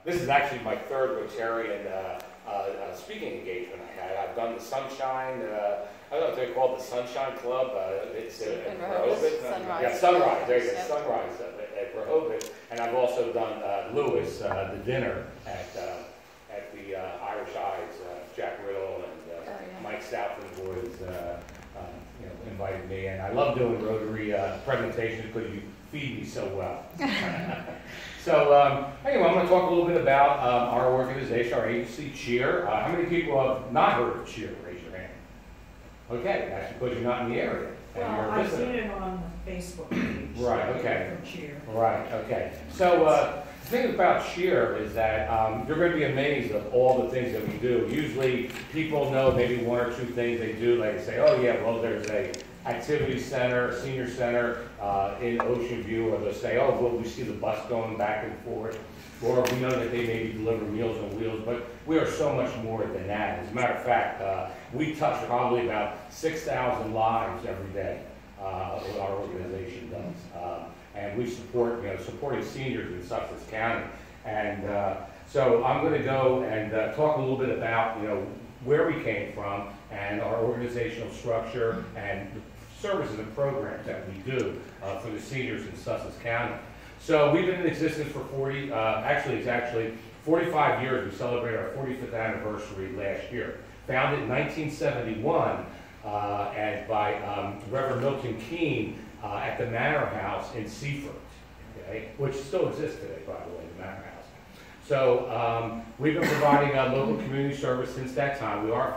This is actually my third Rotarian speaking engagement I had. I've done the Sunshine, I don't know if they call it the Sunshine Club. It's in Rehoboth. Sunrise. Yeah, Sunrise. There you go, Sunrise at Rehoboth. And I've also done Lewis, the dinner at the Irish Eyes. Jack Riddle and Mike Southland invited me, and I love doing Rotary presentations because you feed me so well. So anyway, I'm going to talk a little bit about our organization, our agency, CHEER. How many people have not heard of CHEER? Raise your hand. Okay, that's because you're not in the area. Well, I've seen it on the Facebook page. Right, okay. For CHEER. Right, okay. So the thing about CHEER is that you're going to be amazed at all the things that we do. Usually people know maybe one or two things they do, like they say, oh yeah, well there's a activity center, senior center in Ocean View, or they'll say, oh, well, we see the bus going back and forth, or we know that they maybe deliver Meals on Wheels, but we are so much more than that. As a matter of fact, we touch probably about 6,000 lives every day, what our organization does. And we support, supporting seniors in Sussex County. And so I'm going to go and talk a little bit about, where we came from and our organizational structure and services and programs that we do for the seniors in Sussex County. So we've been in existence for 45 years. We celebrated our 45th anniversary last year. Founded in 1971 and by Reverend Milton Keene at the Manor House in Seaford, okay, which still exists today, by the way, the Manor House. So we've been providing local community service since that time. We are a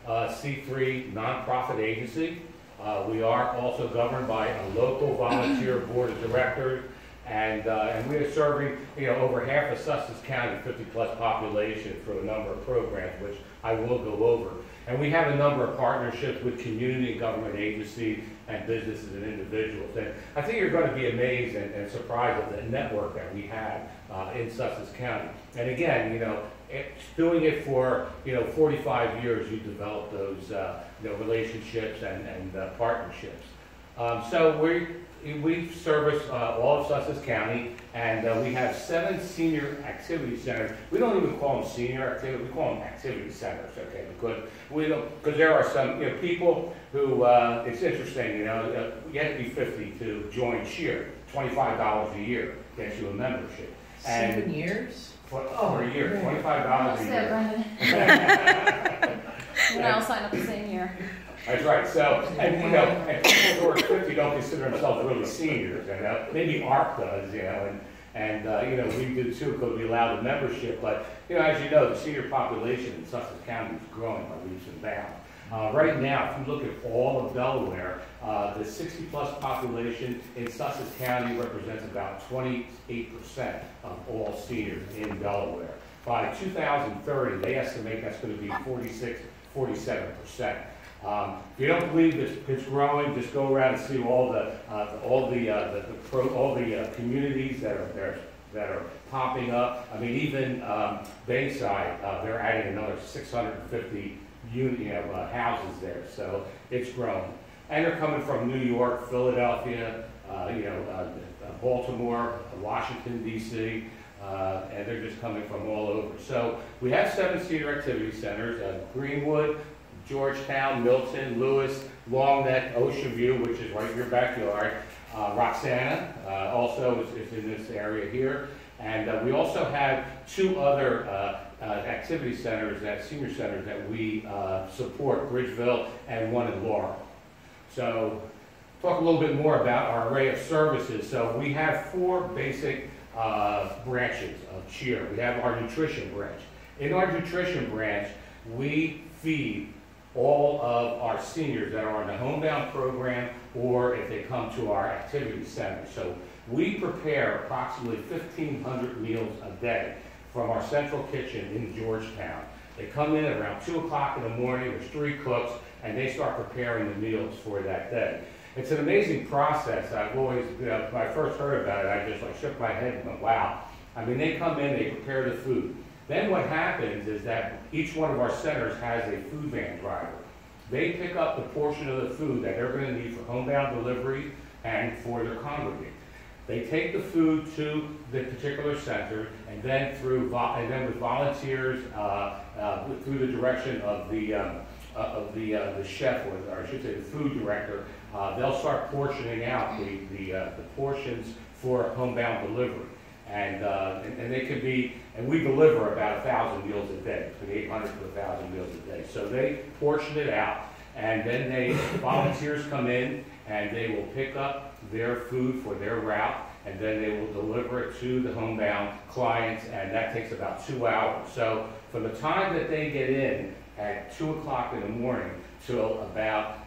501c3 nonprofit agency. We are also governed by a local volunteer board of directors, and we are serving over half of Sussex County, 50+ population, through a number of programs, which I will go over. And we have a number of partnerships with community and government agencies and businesses and individuals. And I think you're going to be amazed and surprised at the network that we have in Sussex County. And again, doing it for 45 years, you develop those relationships and partnerships. So we service all of Sussex County, and we have 7 senior activity centers. We don't even call them senior activity; we call them activity centers, okay? Because there are some people who it's interesting. You have to be 50 to join CHEER. $25 a year gets you a membership. 7 years? For a year, $25 a year. And I'll sign up the same year. That's right. So, and people who are 50 don't consider themselves really seniors, and maybe ARC does, and we do too because we allow the membership. But as you know, the senior population in Sussex County is growing by leaps and bounds. Right now, if you look at all of Delaware, the 60+ population in Sussex County represents about 28% of all seniors in Delaware. By 2030, they estimate that's going to be 47%. If you don't believe it's growing, just go around and see all the communities that are popping up. I mean, even Bayside, they're adding another 650 houses there. So it's grown, and they're coming from New York, Philadelphia, Baltimore, Washington D.C. And they're just coming from all over. So we have 7 senior activity centers: Greenwood, Georgetown, Milton, Lewis, Long Neck, Ocean View, which is right in your backyard. Roxana also is in this area here. And we also have 2 other activity centers, senior centers, that we support, Bridgeville and one in Laurel. So talk a little bit more about our array of services. So we have 4 basic branches of CHEER. We have our nutrition branch. In our nutrition branch, we feed all of our seniors that are on the homebound program, or if they come to our activity center. So we prepare approximately 1,500 meals a day from our central kitchen in Georgetown. They come in around 2 o'clock in the morning. There's 3 cooks, and they start preparing the meals for that day. It's an amazing process. I've always, when I first heard about it, I just shook my head and went, wow. I mean, they come in, they prepare the food. Then what happens is that each one of our centers has a food van driver. They pick up the portion of the food that they're going to need for homebound delivery and for their congregate. They take the food to the particular center, and then with volunteers through the direction of the chef, or I should say the food director, they'll start portioning out the portions for homebound delivery. And they can be, and we deliver about 1,000 meals a day, between 800 to 1,000 meals a day. So they portion it out, and then volunteers come in, and they will pick up their food for their route, and then they will deliver it to the homebound clients, and that takes about 2 hours. So from the time that they get in at 2 o'clock in the morning till about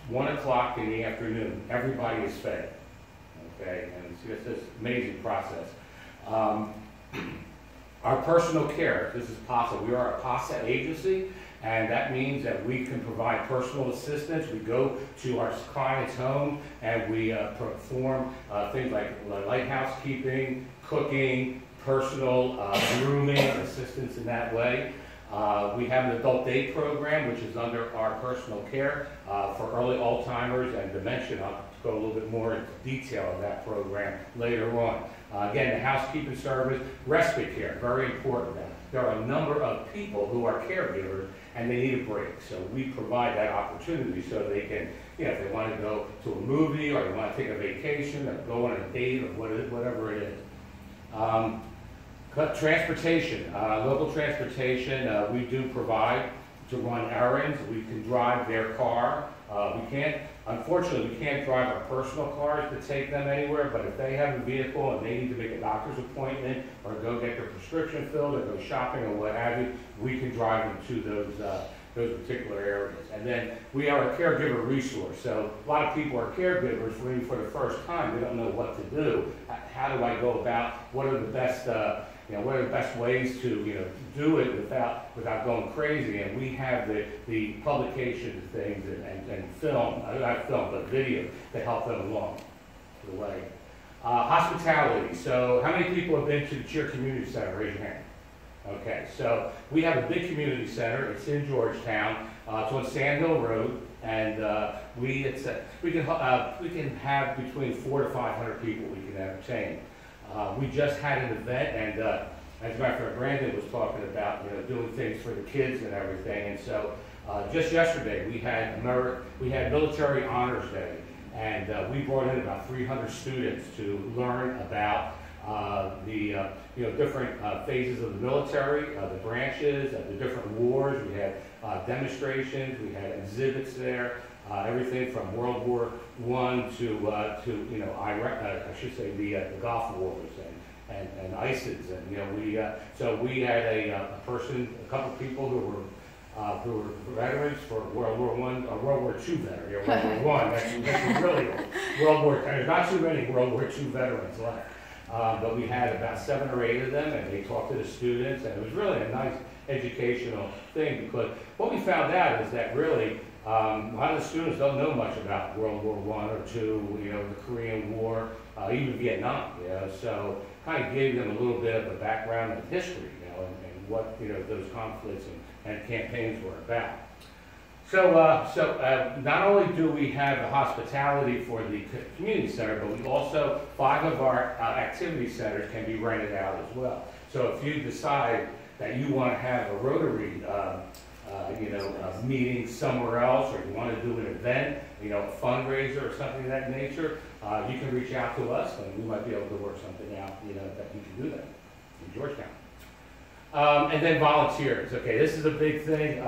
1 o'clock in the afternoon, everybody is fed. Okay, and it's this amazing process. Our personal care, this is PASA. We are a PASA agency, and that means that we can provide personal assistance. We go to our client's home and we perform things like light housekeeping, cooking, personal grooming, assistance in that way. We have an adult day program, which is under our personal care for early Alzheimer's and dementia. I'll go a little bit more into detail of that program later on. Again, the housekeeping service, respite care, very important. There are a number of people who are caregivers and they need a break. So we provide that opportunity so they can, if they want to go to a movie or they want to take a vacation or go on a date or whatever it is. Transportation, local transportation, we do provide to run errands. We can drive their car. Unfortunately, we can't drive our personal cars to take them anywhere, but if they have a vehicle and they need to make a doctor's appointment or go get their prescription filled or go shopping or what have you, we can drive them to those particular areas. And then we are a caregiver resource. So a lot of people are caregivers for the first time. They don't know what to do. How do I go about, what are the best ways to do it without going crazy? And we have the publication things and film, not film, but video to help them along the way. Hospitality. So how many people have been to the Cheer Community Center? Raise your hand. Okay, so we have a big community center. It's in Georgetown. It's on Sand Hill Road, and we can have between 400 to 500 people we can entertain. We just had an event, and as a matter of fact, Brandon was talking about doing things for the kids and everything. And so just yesterday we had Military Honors Day, and we brought in about 300 students to learn about the different phases of the military, the branches, the different wars. We had demonstrations, we had exhibits there, everything from World War I to Iraq, I should say the Gulf Wars and ISIS, and so we had a couple people who were veterans for World War I, or World War II veterans, World War I. That's really World War. There's not too many World War II veterans left. But we had about 7 or 8 of them, and they talked to the students, and it was really a nice educational thing, because what we found out is that really a lot of the students don't know much about World War I or II, the Korean War, even Vietnam, so kind of gave them a little bit of a background and history, and what those conflicts and campaigns were about. So not only do we have the hospitality for the community center, but we also, 5 of our activity centers can be rented out as well. So if you decide that you want to have a Rotary meeting somewhere else, or you want to do an event, a fundraiser or something of that nature, you can reach out to us, and we might be able to work something out, that you can do that in Georgetown. And then volunteers. Okay, this is a big thing.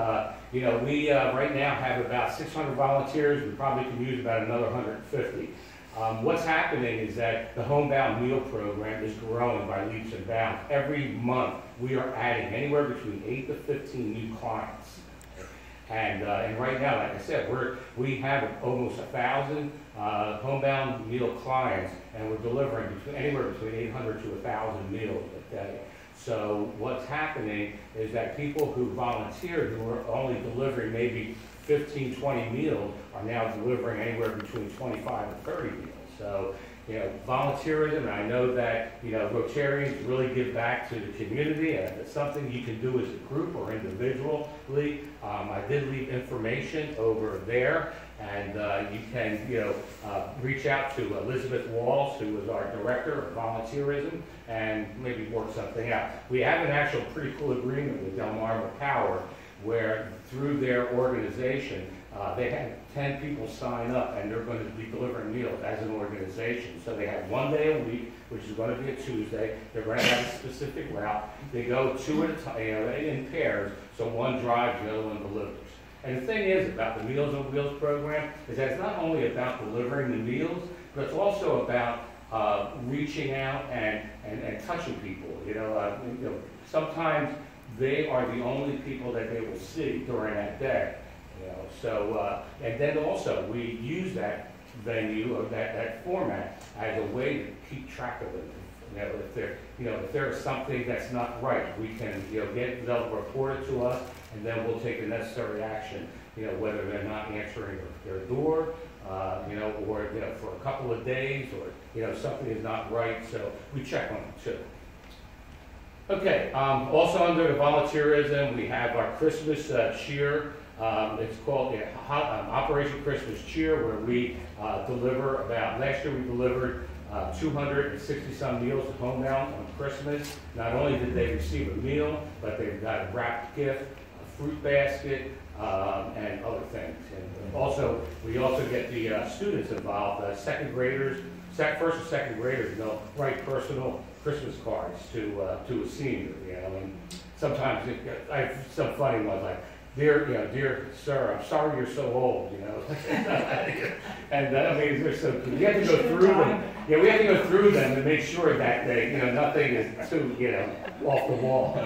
We right now have about 600 volunteers. We probably can use about another 150. What's happening is that the homebound meal program is growing by leaps and bounds. Every month we are adding anywhere between 8 to 15 new clients. And right now, like I said, we have almost 1,000 homebound meal clients, and we're delivering anywhere between 800 to 1,000 meals a day. So what's happening is that people who volunteered, who were only delivering maybe 15, 20 meals, are now delivering anywhere between 25 and 30 meals. So, volunteerism, and I know that, Rotarians really give back to the community, and if it's something you can do as a group or individually, I did leave information over there, and you can, reach out to Elizabeth Walls, who is our director of volunteerism, and maybe work something out. We have an actual pretty cool agreement with Delmarva Power, where through their organization, they had 10 people sign up, and they're going to be delivering meals as an organization. So they have 1 day a week, which is going to be a Tuesday. They're going to have a specific route. They go 2 at a time, in pairs, so one drives, the other one delivers. And the thing is about the Meals on Wheels program is that it's not only about delivering the meals, but it's also about reaching out and touching people. Sometimes they are the only people that they will see during that day. So, and then also we use that venue or that format as a way to keep track of it. If there's something that's not right, we can, they'll report it to us, and then we'll take the necessary action. Whether they're not answering their door, or for a couple of days, or something is not right. So we check on it too. Okay. Also under the volunteerism, we have our Christmas cheer. It's called Operation Christmas Cheer, where we deliver last year we delivered 260 some meals to homebound on Christmas. Not only did they receive a meal, but they got a wrapped gift, a fruit basket, and other things. And also, we also get the students involved, second graders, first and second graders, write personal Christmas cards to a senior, and sometimes I have some funny ones like, dear sir, I'm sorry you're so old, and they're so cool. We have to go through them. Yeah, we have to go through them to make sure that they, nothing is too, off the wall.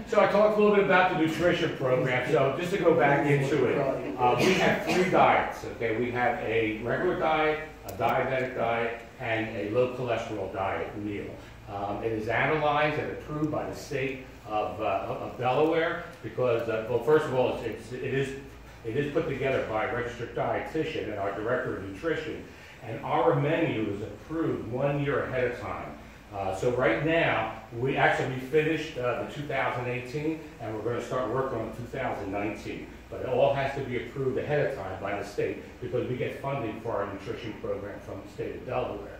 So I talked a little bit about the nutrition program. So just to go back into it, we have 3 diets. Okay, we have a regular diet, a diabetic diet, and a low cholesterol diet meal. It is analyzed and approved by the state of Delaware because, well, first of all, it is put together by a registered dietitian and our director of nutrition, and our menu is approved 1 year ahead of time. So right now, we finished the 2018, and we're going to start work on 2019. But it all has to be approved ahead of time by the state because we get funding for our nutrition program from the state of Delaware.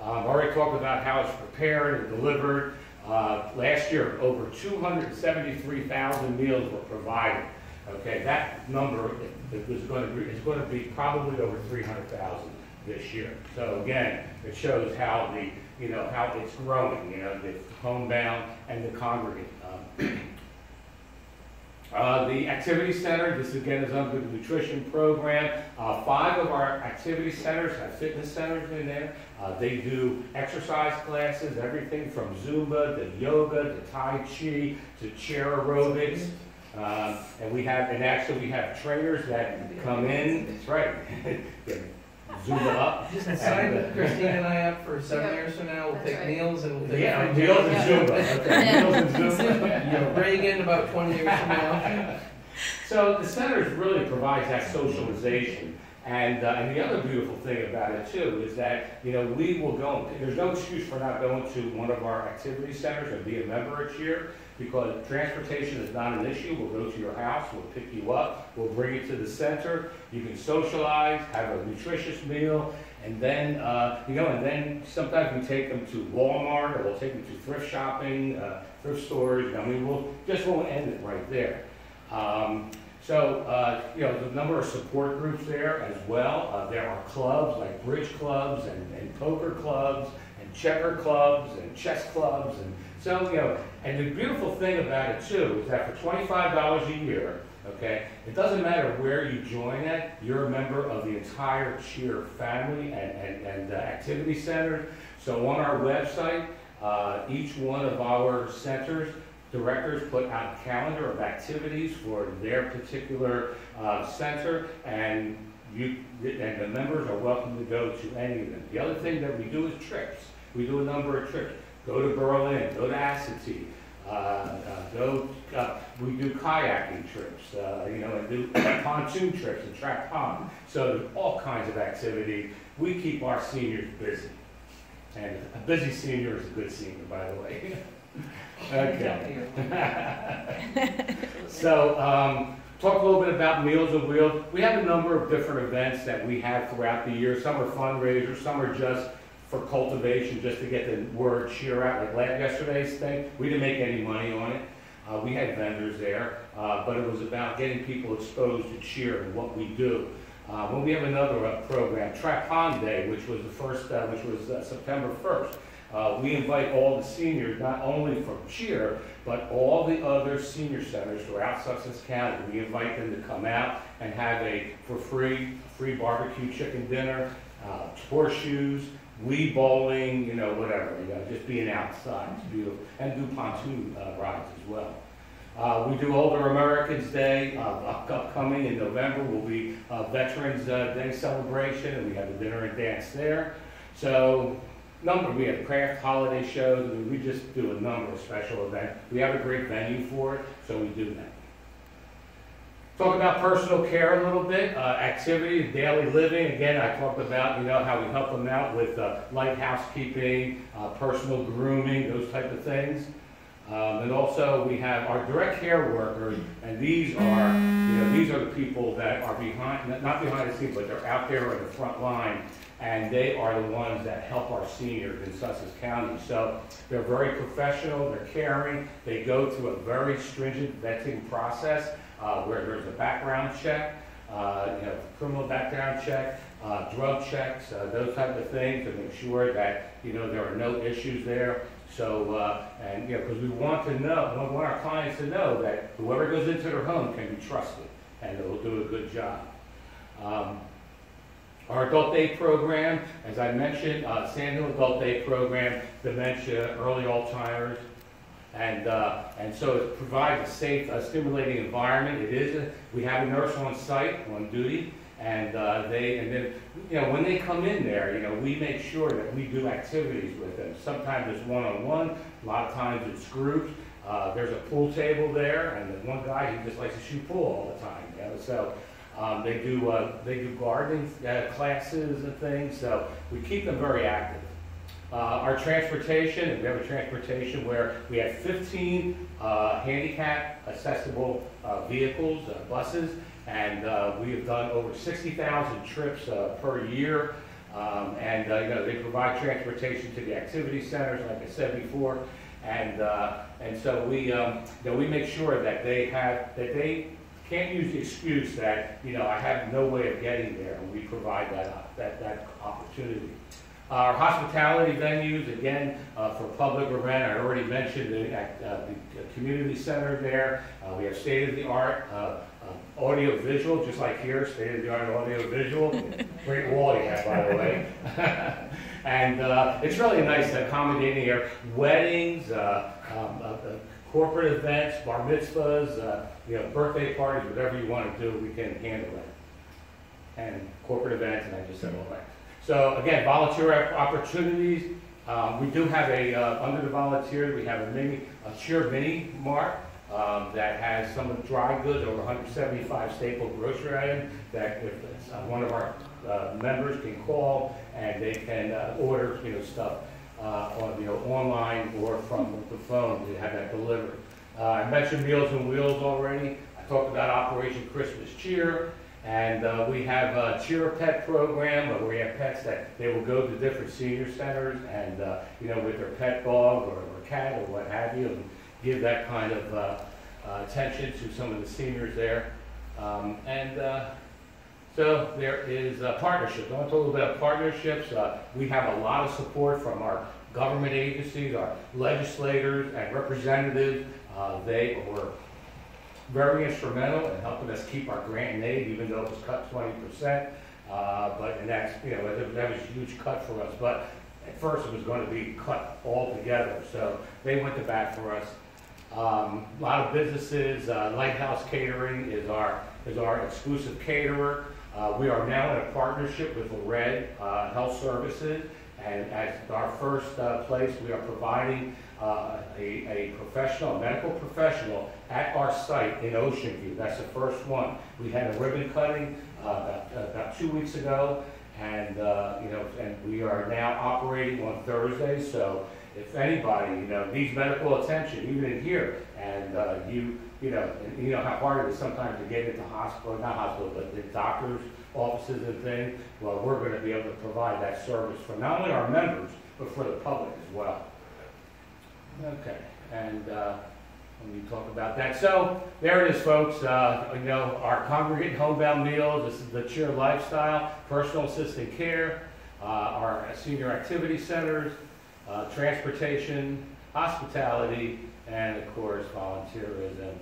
I've already talked about how it's prepared and delivered. Last year, over 273,000 meals were provided. Okay, that number is going to be probably over 300,000 this year. So again, it shows how how it's growing. The homebound and the congregate. The activity center, this again is under the nutrition program. 5 of our activity centers have fitness centers in there. They do exercise classes, everything from Zumba to yoga to Tai Chi to chair aerobics. And actually we have trainers that come in. That's right. Zumba up. Just sign Christine and I up for 7 years from now. We'll take meals and we'll take meals and Zumba. Okay. Meals and Zumba. Reagan about 20 years from now. So the center really provides that socialization. And the other beautiful thing about it too is that we will go. There's no excuse for not going to one of our activity centers and be a member each year because transportation is not an issue. We'll go to your house, we'll pick you up, we'll bring you to the center. You can socialize, have a nutritious meal, and then and then sometimes we take them to Walmart or we'll take them to thrift shopping, thrift stores. We won't end it right there. The number of support groups there as well. There are clubs like bridge clubs and poker clubs and checker clubs and chess clubs. And so, and the beautiful thing about it too is that for $25 a year, okay, it doesn't matter where you join at, you're a member of the entire cheer family and activity center. So on our website, each one of our centers, directors put out a calendar of activities for their particular center, and the members are welcome to go to any of them. The other thing that we do is trips. We do a number of trips. Go to Berlin, go to Assateague, We do kayaking trips, and do pontoon trips and track pond. So there's all kinds of activity. We keep our seniors busy. And a busy senior is a good senior, by the way. Okay. So, talk a little bit about Meals on Wheels. We have a number of different events that we have throughout the year. Some are fundraisers, some are just for cultivation, just to get the word cheer out. Like yesterday's thing, we didn't make any money on it. We had vendors there, but it was about getting people exposed to cheer and what we do. When we have another program, Track Pond Day, which was the first, September 1st. We invite all the seniors, not only from cheer, but all the other senior centers throughout Sussex County. We invite them to come out and have for free barbecue chicken dinner, horseshoes, Wii bowling, whatever, just being outside. It's beautiful. And do pontoon rides as well. We do Older Americans Day, upcoming in November will be Veterans Day celebration, and we have a dinner and dance there. So, we have craft holiday shows, and we just do a number of special events. We have a great venue for it, so we do that. Talk about personal care a little bit, activity, daily living. Again, I talked about, how we help them out with light housekeeping, personal grooming, those type of things. And also we have our direct care workers, and these are the people that are not behind the scenes, but they're out there in the front line, and they are the ones that help our seniors in Sussex County. So they're very professional, they're caring, they go through a very stringent vetting process where there's a background check, criminal background check, drug checks, those type of things to make sure that, there are no issues there. So, because we want our clients to know that whoever goes into their home can be trusted, and they will do a good job. Our Adult Day program, as I mentioned, Sandhill Adult Day program, dementia, early Alzheimer's, and so it provides a safe, stimulating environment. We have a nurse on site, on duty, and then when they come in there, we make sure that we do activities with them. Sometimes it's one-on-one, a lot of times it's groups. There's a pool table there, and then one guy, he just likes to shoot pool all the time. So they do gardening classes and things. So we keep them very active. Our transportation, we have a transportation where we have 15 handicap accessible vehicles, buses, and we have done over 60,000 trips per year. They provide transportation to the activity centers, like I said before, and so we make sure that they can't use the excuse that I have no way of getting there, and we provide that opportunity. Our hospitality venues, again, for public event, I already mentioned the community center there. We have state-of-the-art audio visual, just like here, state-of-the-art audio visual. Great wall you have, by the way. And it's really nice, accommodating here. Weddings, corporate events, bar mitzvahs, birthday parties, whatever you want to do, we can handle it. And corporate events, and I just said all that. So again, volunteer opportunities. We do have under the volunteers, we have a cheer mini mart that has some of the dry goods, over 175 staple grocery items that if one of our members can call and they can order stuff online or from the phone to have that delivered. I mentioned Meals on Wheels already. I talked about Operation Christmas Cheer. And we have a Cheer Pet program where we have pets that they will go to different senior centers and, with their pet dog or cat or what have you, and give that kind of attention to some of the seniors there. So there is partnerships. I want to talk a little bit about partnerships. We have a lot of support from our government agencies, our legislators and representatives. They were very instrumental in helping us keep our grant and aid, even though it was cut 20%. That was a huge cut for us. But at first it was going to be cut altogether. So they went to bat for us. A lot of businesses, Lighthouse Catering is our exclusive caterer. We are now in a partnership with Red Health Services, And as our first place, we are providing a professional, a medical professional at our site in Ocean View. That's the first one. We had a ribbon cutting about 2 weeks ago, and and we are now operating on Thursdays. So if anybody needs medical attention, even in here, and you know how hard it is sometimes to get into hospital, not hospital, but the doctors' offices and things. Well, we're going to be able to provide that service for not only our members, but for the public as well. Okay, and when we talk about that, so there it is, folks. Our congregate homebound meals. This is the Cheer Lifestyle, personal assistant care, our senior activity centers, transportation, hospitality, and of course volunteerism.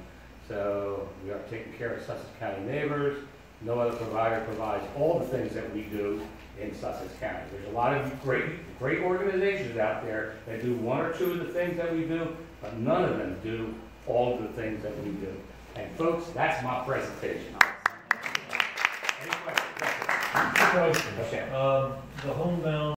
So we are taking care of Sussex County neighbors. No other provider provides all the things that we do in Sussex County. There's a lot of great organizations out there that do one or two of the things that we do, but none of them do all of the things that we do. And folks, that's my presentation. Any questions? Questions. Okay. The homebound